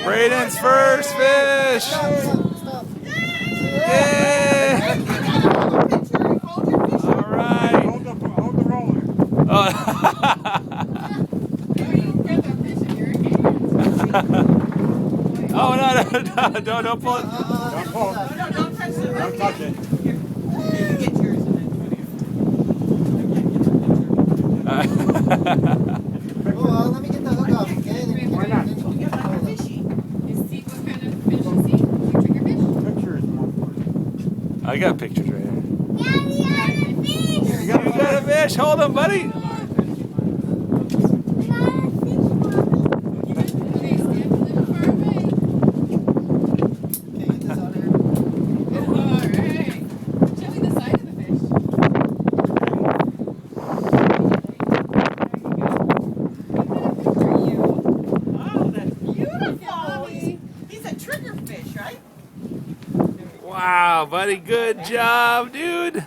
Braden's first fish. Stop. Yay! All right. Hold the roller. Oh no, don't pull it. Don't pull. Don't touch it. Don't touch it. Here, you get yours and Oh, let me get the hook off, okay? Why not? Pictures. I got pictures right here. Daddy, I have a fish! You got a fish? Hold him, buddy. I got a fish, Mommy. Okay, get this out of here. Oh, that's beautiful. He's a trigger fish, right? Wow, buddy, good job, dude.